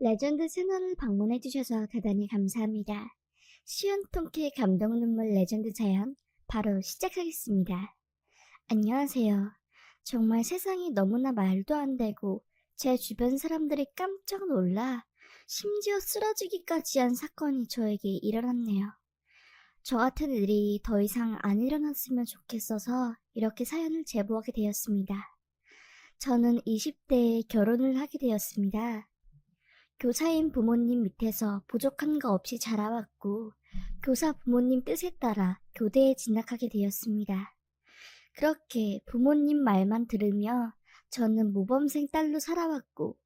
레전드 채널을 방문해주셔서 대단히 감사합니다. 시원통쾌 감동 눈물 레전드 자연 바로 시작하겠습니다. 안녕하세요. 정말 세상이 너무나 말도 안 되고 제 주변 사람들이 깜짝 놀라 심지어 쓰러지기까지 한 사건이 저에게 일어났네요. 저 같은 일이 더 이상 안 일어났으면 좋겠어서 이렇게 사연을 제보하게 되었습니다. 저는 20대에 결혼을 하게 되었습니다. 교사인 부모님 밑에서 부족한 거 없이 자라왔고 교사 부모님 뜻에 따라 교대에 진학하게 되었습니다. 그렇게 부모님 말만 들으며 저는 모범생 딸로 살아왔고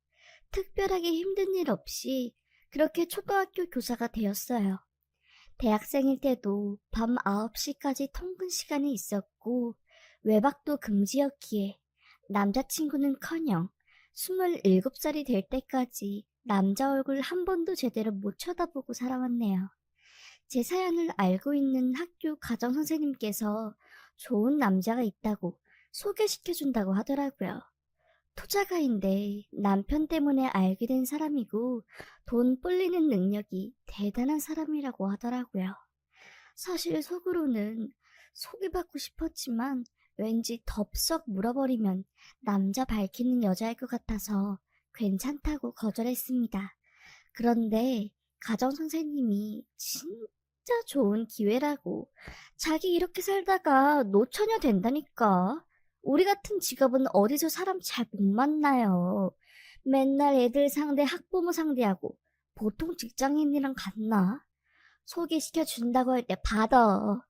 특별하게 힘든 일 없이 그렇게 초등학교 교사가 되었어요. 대학생일 때도 밤 9시까지 통근 시간이 있었고 외박도 금지였기에 남자친구는커녕 27살이 될 때까지 남자 얼굴 한 번도 제대로 못 쳐다보고 살아왔네요. 제 사연을 알고 있는 학교 가정선생님께서 좋은 남자가 있다고 소개시켜준다고 하더라고요. 토자가인데 남편 때문에 알게 된 사람이고 돈 불리는 능력이 대단한 사람이라고 하더라고요. 사실 속으로는 소개받고 싶었지만 왠지 덥석 물어버리면 남자 밝히는 여자일 것 같아서 괜찮다고 거절했습니다. 그런데 가정선생님이 진짜 좋은 기회라고 자기 이렇게 살다가 노처녀 된다니까. 우리 같은 직업은 어디서 사람 잘 못 만나요. 맨날 애들 상대 학부모 상대하고 보통 직장인이랑 같나? 소개시켜 준다고 할 때 받아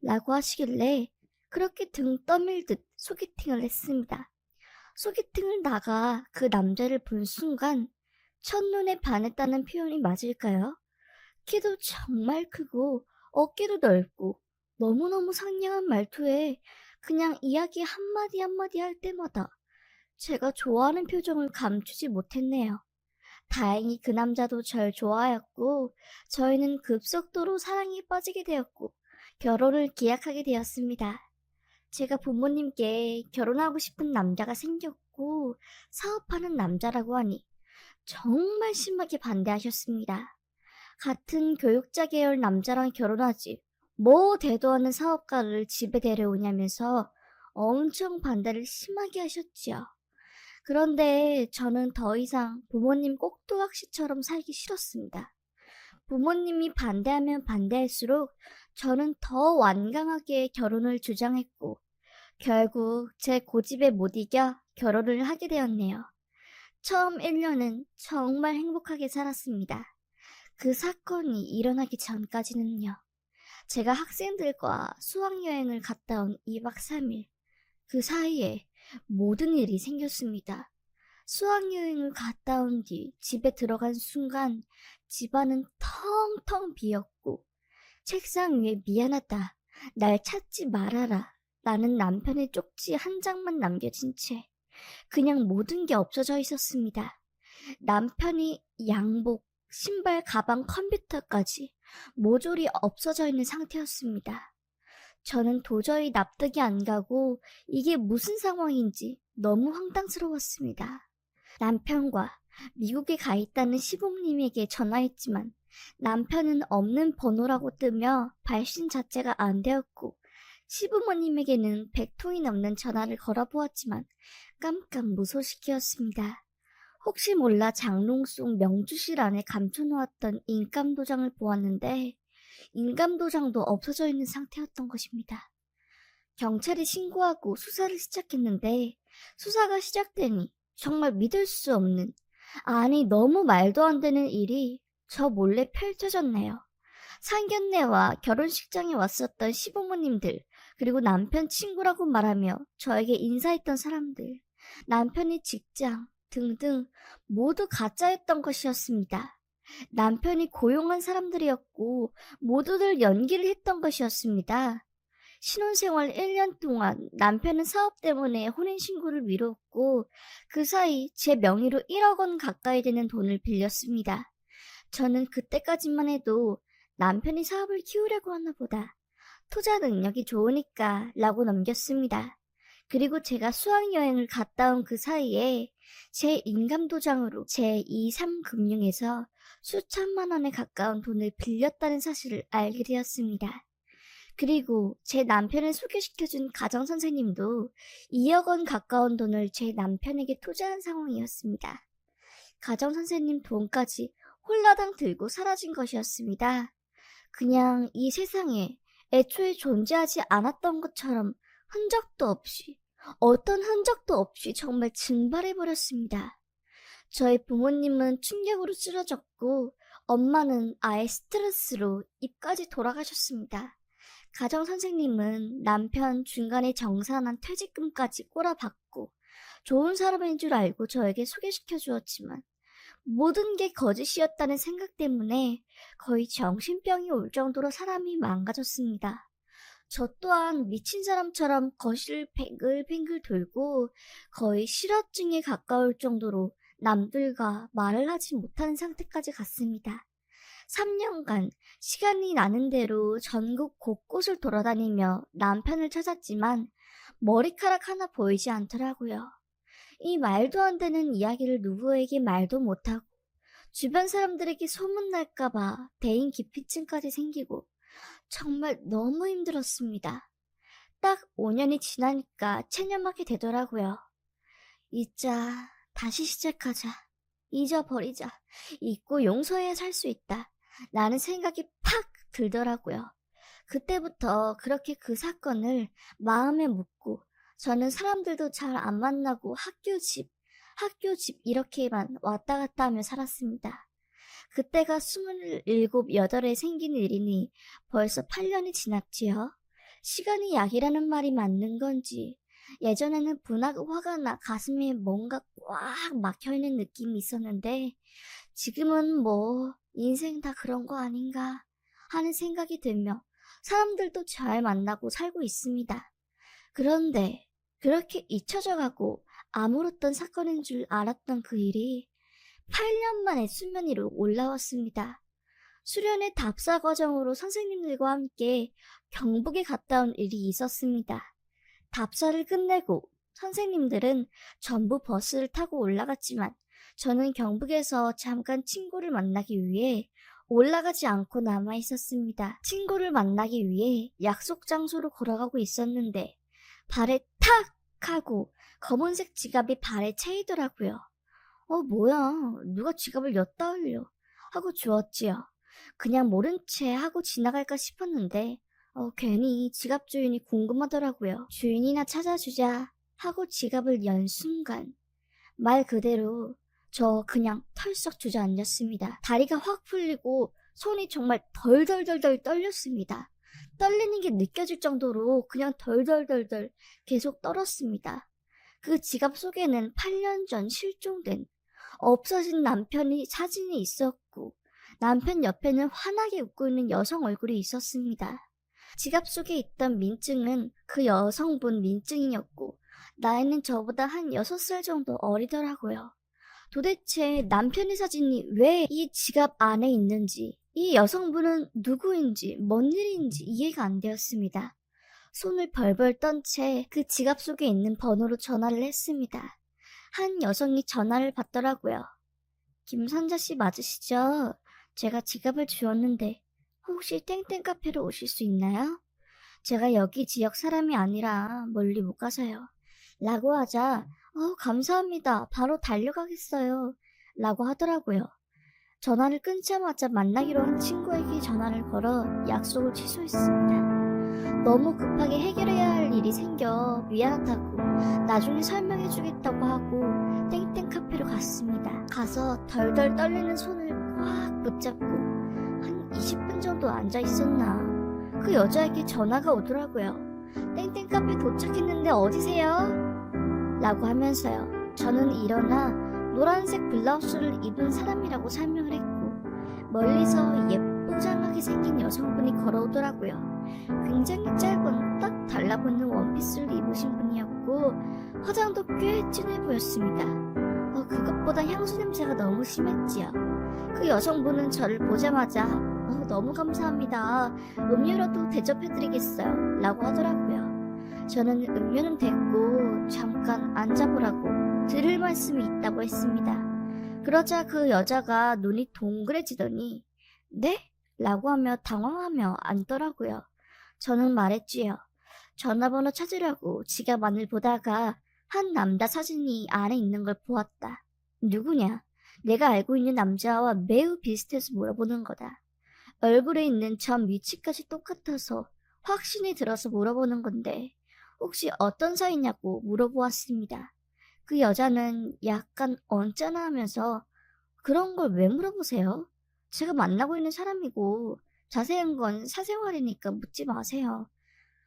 라고 하시길래 그렇게 등 떠밀듯 소개팅을 했습니다. 소개팅을 나가 그 남자를 본 순간 첫눈에 반했다는 표현이 맞을까요? 키도 정말 크고 어깨도 넓고 너무너무 상냥한 말투에 그냥 이야기 한마디 한마디 할 때마다 제가 좋아하는 표정을 감추지 못했네요. 다행히 그 남자도 절 좋아했고 저희는 급속도로 사랑에 빠지게 되었고 결혼을 기약하게 되었습니다. 제가 부모님께 결혼하고 싶은 남자가 생겼고 사업하는 남자라고 하니 정말 심하게 반대하셨습니다. 같은 교육자 계열 남자랑 결혼하지 뭐 대도 않은 사업가를 집에 데려오냐면서 엄청 반대를 심하게 하셨지요. 그런데 저는 더 이상 부모님 꼭두각시처럼 살기 싫었습니다. 부모님이 반대하면 반대할수록 저는 더 완강하게 결혼을 주장했고 결국 제 고집에 못 이겨 결혼을 하게 되었네요. 처음 1년은 정말 행복하게 살았습니다. 그 사건이 일어나기 전까지는요. 제가 학생들과 수학여행을 갔다 온 2박 3일. 그 사이에 모든 일이 생겼습니다. 수학여행을 갔다 온 뒤 집에 들어간 순간 집안은 텅텅 비었고 책상 위에 미안하다, 날 찾지 말아라 라는 남편의 쪽지 한 장만 남겨진 채 그냥 모든 게 없어져 있었습니다. 남편이 양복, 신발, 가방, 컴퓨터까지 모조리 없어져 있는 상태였습니다. 저는 도저히 납득이 안 가고 이게 무슨 상황인지 너무 황당스러웠습니다. 남편과 미국에 가 있다는 시부모님에게 전화했지만 남편은 없는 번호라고 뜨며 발신 자체가 안 되었고 시부모님에게는 100통이 넘는 전화를 걸어보았지만 깜깜무소식이었습니다. 혹시 몰라 장롱 속 명주실 안에 감춰놓았던 인감도장을 보았는데 인감도장도 없어져 있는 상태였던 것입니다. 경찰에 신고하고 수사를 시작했는데 수사가 시작되니 정말 믿을 수 없는, 아니 너무 말도 안 되는 일이 저 몰래 펼쳐졌네요. 상견례와 결혼식장에 왔었던 시부모님들, 그리고 남편 친구라고 말하며 저에게 인사했던 사람들, 남편의 직장 등등 모두 가짜였던 것이었습니다. 남편이 고용한 사람들이었고 모두들 연기를 했던 것이었습니다. 신혼생활 1년 동안 남편은 사업 때문에 혼인신고를 미뤘고 그 사이 제 명의로 1억 원 가까이 되는 돈을 빌렸습니다. 저는 그때까지만 해도 남편이 사업을 키우려고 하나 보다, 투자 능력이 좋으니까 라고 넘겼습니다. 그리고 제가 수학여행을 갔다 온 그 사이에 제 인감도장으로 제23금융에서 수천만 원에 가까운 돈을 빌렸다는 사실을 알게 되었습니다. 그리고 제 남편을 소개시켜준 가정선생님도 2억 원 가까운 돈을 제 남편에게 투자한 상황이었습니다. 가정선생님 돈까지 홀라당 들고 사라진 것이었습니다. 그냥 이 세상에 애초에 존재하지 않았던 것처럼 흔적도 없이, 어떤 흔적도 없이 정말 증발해버렸습니다. 저희 부모님은 충격으로 쓰러졌고 엄마는 아예 스트레스로 입까지 돌아가셨습니다. 가정선생님은 남편 중간에 정산한 퇴직금까지 꼬라박고 좋은 사람인 줄 알고 저에게 소개시켜 주었지만 모든 게 거짓이었다는 생각 때문에 거의 정신병이 올 정도로 사람이 망가졌습니다. 저 또한 미친 사람처럼 거실을 뱅글뱅글 돌고 거의 실어증에 가까울 정도로 남들과 말을 하지 못하는 상태까지 갔습니다. 3년간 시간이 나는 대로 전국 곳곳을 돌아다니며 남편을 찾았지만 머리카락 하나 보이지 않더라고요. 이 말도 안 되는 이야기를 누구에게 말도 못하고 주변 사람들에게 소문날까봐 대인 기피증까지 생기고 정말 너무 힘들었습니다. 딱 5년이 지나니까 체념하게 되더라고요. 잊자, 다시 시작하자, 잊어버리자, 잊고 용서해야 살 수 있다 라는 생각이 팍 들더라고요. 그때부터 그렇게 그 사건을 마음에 묻고 저는 사람들도 잘 안 만나고 학교 집 이렇게만 왔다 갔다 하며 살았습니다. 그때가 27, 8에 생긴 일이니 벌써 8년이 지났지요. 시간이 약이라는 말이 맞는 건지 예전에는 분하고 화가 나 가슴에 뭔가 꽉 막혀있는 느낌이 있었는데 지금은 뭐 인생 다 그런 거 아닌가 하는 생각이 들며 사람들도 잘 만나고 살고 있습니다. 그런데 그렇게 잊혀져 가고 아무렇던 사건인 줄 알았던 그 일이 8년 만에 수면 위로 올라왔습니다. 수련회 답사 과정으로 선생님들과 함께 경북에 갔다 온 일이 있었습니다. 답사를 끝내고 선생님들은 전부 버스를 타고 올라갔지만 저는 경북에서 잠깐 친구를 만나기 위해 올라가지 않고 남아 있었습니다. 친구를 만나기 위해 약속 장소로 걸어가고 있었는데 발에 탁 하고 검은색 지갑이 발에 채이더라고요. 뭐야, 누가 지갑을 엿다 올려 하고 주었지요. 그냥 모른 채 하고 지나갈까 싶었는데 괜히 지갑 주인이 궁금하더라고요. 주인이나 찾아주자 하고 지갑을 연 순간 말 그대로 저 그냥 털썩 주저앉았습니다. 다리가 확 풀리고 손이 정말 덜덜덜덜 떨렸습니다. 떨리는 게 느껴질 정도로 그냥 덜덜덜덜 계속 떨었습니다. 그 지갑 속에는 8년 전 실종된 없어진 남편이 사진이 있었고 남편 옆에는 환하게 웃고 있는 여성 얼굴이 있었습니다. 지갑 속에 있던 민증은 그 여성분 민증이었고 나이는 저보다 한 6살 정도 어리더라고요. 도대체 남편의 사진이 왜 이 지갑 안에 있는지, 이 여성분은 누구인지, 뭔 일인지 이해가 안 되었습니다. 손을 벌벌 떤 채 그 지갑 속에 있는 번호로 전화를 했습니다. 한 여성이 전화를 받더라고요. 김선자 씨 맞으시죠? 제가 지갑을 주었는데 혹시 땡땡 카페로 오실 수 있나요? 제가 여기 지역 사람이 아니라 멀리 못 가서요. 라고 하자 감사합니다. 바로 달려가겠어요. 라고 하더라고요. 전화를 끊자마자 만나기로 한 친구에게 전화를 걸어 약속을 취소했습니다. 너무 급하게 해결해야 할 일이 생겨 미안하다고 나중에 설명해주겠다고 하고 땡땡 카페로 갔습니다. 가서 덜덜 떨리는 손을 꽉 붙잡고 한 20분 정도 앉아있었나 그 여자에게 전화가 오더라고요. 땡땡 카페 도착했는데 어디세요? 라고 하면서요. 저는 일어나 노란색 블라우스를 입은 사람이라고 설명을 했고 멀리서 예쁘장하게 생긴 여성분이 걸어오더라고요. 굉장히 짧은 딱 달라붙는 원피스를 입으신 분이었고 화장도 꽤 진해 보였습니다. 그것보다 향수 냄새가 너무 심했지요. 그 여성분은 저를 보자마자 너무 감사합니다. 음료라도 대접해드리겠어요. 라고 하더라고요. 저는 음료는 됐고 잠깐 앉아보라고 들을 말씀이 있다고 했습니다. 그러자 그 여자가 눈이 동그래지더니 네? 라고 하며 당황하며 앉더라고요. 저는 말했지요. 전화번호 찾으려고 지갑 안을 보다가 한 남자 사진이 안에 있는 걸 보았다. 누구냐? 내가 알고 있는 남자와 매우 비슷해서 물어보는 거다. 얼굴에 있는 점 위치까지 똑같아서 확신이 들어서 물어보는 건데 혹시 어떤 사이냐고 물어보았습니다. 그 여자는 약간 언짢아하면서 그런 걸 왜 물어보세요? 제가 만나고 있는 사람이고 자세한 건 사생활이니까 묻지 마세요.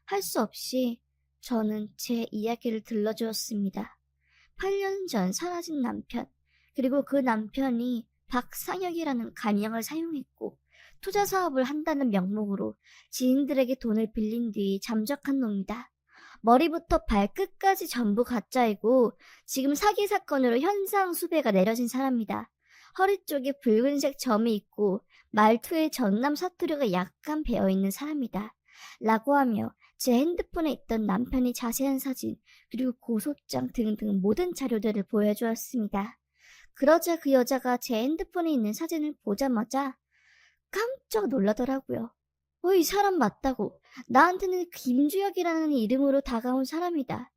할 수 없이 저는 제 이야기를 들려주었습니다. 8년 전 사라진 남편, 그리고 그 남편이 박상혁이라는 가명을 사용했고 투자 사업을 한다는 명목으로 지인들에게 돈을 빌린 뒤 잠적한 놈이다. 머리부터 발끝까지 전부 가짜이고 지금 사기 사건으로 현상 수배가 내려진 사람이다. 허리 쪽에 붉은색 점이 있고 말투에 전남 사투리가 약간 배어있는 사람이다. 라고 하며 제 핸드폰에 있던 남편이 자세한 사진 그리고 고소장 등등 모든 자료들을 보여주었습니다. 그러자 그 여자가 제 핸드폰에 있는 사진을 보자마자 깜짝 놀라더라고요. 이 사람 맞다고. 나한테는 김주혁이라는 이름으로 다가온 사람이다.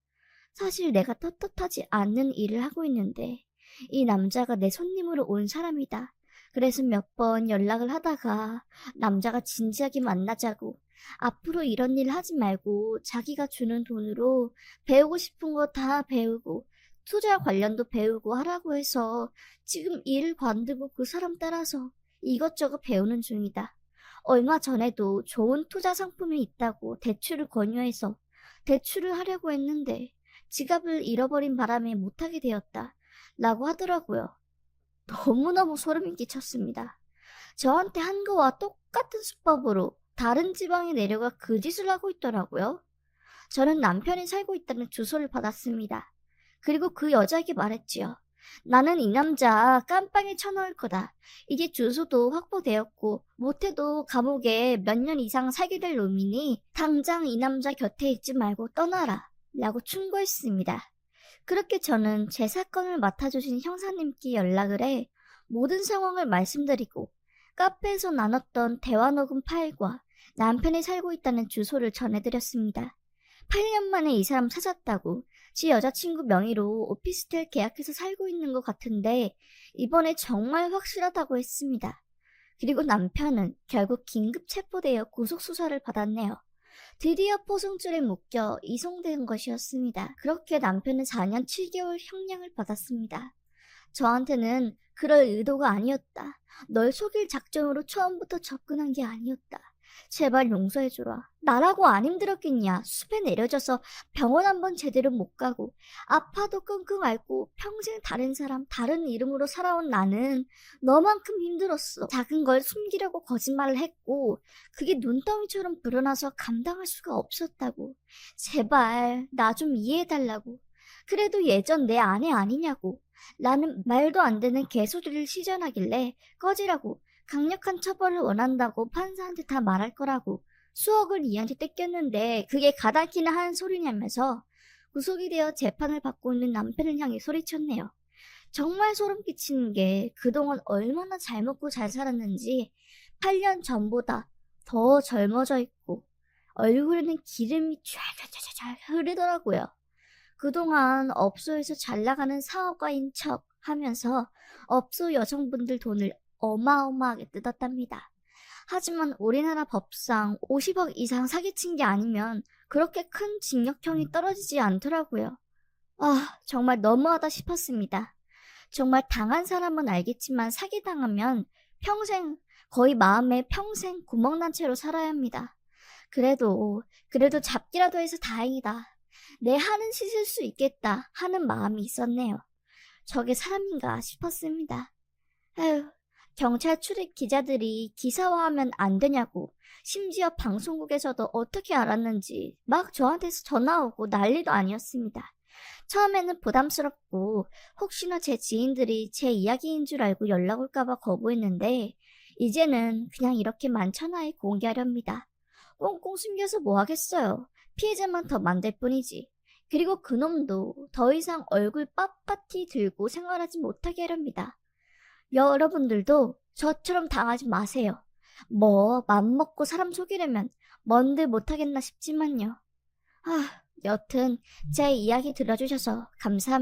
사실 내가 떳떳하지 않는 일을 하고 있는데 이 남자가 내 손님으로 온 사람이다. 그래서 몇 번 연락을 하다가 남자가 진지하게 만나자고 앞으로 이런 일 하지 말고 자기가 주는 돈으로 배우고 싶은 거 다 배우고 투자 관련도 배우고 하라고 해서 지금 일을 관두고 그 사람 따라서 이것저것 배우는 중이다. 얼마 전에도 좋은 투자 상품이 있다고 대출을 권유해서 대출을 하려고 했는데 지갑을 잃어버린 바람에 못하게 되었다. 라고 하더라고요. 너무너무 소름이 끼쳤습니다. 저한테 한 거와 똑같은 수법으로 다른 지방에 내려가 그 짓을 하고 있더라고요. 저는 남편이 살고 있다는 주소를 받았습니다. 그리고 그 여자에게 말했지요. 나는 이 남자 깜빵에 쳐넣을 거다. 이제 주소도 확보되었고 못해도 감옥에 몇 년 이상 살게 될 놈이니 당장 이 남자 곁에 있지 말고 떠나라. 라고 충고했습니다. 그렇게 저는 제 사건을 맡아주신 형사님께 연락을 해 모든 상황을 말씀드리고 카페에서 나눴던 대화 녹음 파일과 남편이 살고 있다는 주소를 전해드렸습니다. 8년 만에 이 사람 찾았다고 지 여자친구 명의로 오피스텔 계약해서 살고 있는 것 같은데 이번에 정말 확실하다고 했습니다. 그리고 남편은 결국 긴급 체포되어 구속수사를 받았네요. 드디어 포승줄에 묶여 이송된 것이었습니다. 그렇게 남편은 4년 7개월 형량을 받았습니다. 저한테는 그럴 의도가 아니었다. 널 속일 작정으로 처음부터 접근한 게 아니었다. 제발 용서해줘라. 나라고 안 힘들었겠냐. 숲에 내려져서 병원 한번 제대로 못 가고 아파도 끙끙 앓고 평생 다른 사람 다른 이름으로 살아온 나는 너만큼 힘들었어. 작은 걸 숨기려고 거짓말을 했고 그게 눈덩이처럼 불어나서 감당할 수가 없었다고. 제발 나 좀 이해해달라고. 그래도 예전 내 아내 아니냐고. 라는 말도 안 되는 개소리를 시전하길래 꺼지라고. 강력한 처벌을 원한다고 판사한테 다 말할 거라고 수억을 이한테 떼꼈는데 그게 가당키나 하는 소리냐면서 구속이 되어 재판을 받고 있는 남편을 향해 소리쳤네요. 정말 소름 끼치는 게 그동안 얼마나 잘 먹고 잘 살았는지 8년 전보다 더 젊어져 있고 얼굴에는 기름이 쫙쫙쫙 흐르더라고요. 그동안 업소에서 잘 나가는 사업가인 척 하면서 업소 여성분들 돈을 어마어마하게 뜯었답니다. 하지만 우리나라 법상 50억 이상 사기친 게 아니면 그렇게 큰 징역형이 떨어지지 않더라고요. 정말 너무하다 싶었습니다. 정말 당한 사람은 알겠지만 사기당하면 평생, 거의 마음에 평생 구멍난 채로 살아야 합니다. 그래도 잡기라도 해서 다행이다. 내 한은 씻을 수 있겠다 하는 마음이 있었네요. 저게 사람인가 싶었습니다. 경찰 출입 기자들이 기사화하면 안 되냐고 심지어 방송국에서도 어떻게 알았는지 막 저한테서 전화 오고 난리도 아니었습니다. 처음에는 부담스럽고 혹시나 제 지인들이 제 이야기인 줄 알고 연락 올까봐 거부했는데 이제는 그냥 이렇게 만천하에 공개하렵니다. 꽁꽁 숨겨서 뭐 하겠어요. 피해자만 더 만들 뿐이지. 그리고 그놈도 더 이상 얼굴 빳빳이 들고 생활하지 못하게 하렵니다. 여러분들도 저처럼 당하지 마세요. 뭐 맘먹고 사람 속이려면 뭔들 못하겠나 싶지만요. 여튼 제 이야기 들어주셔서 감사합니다.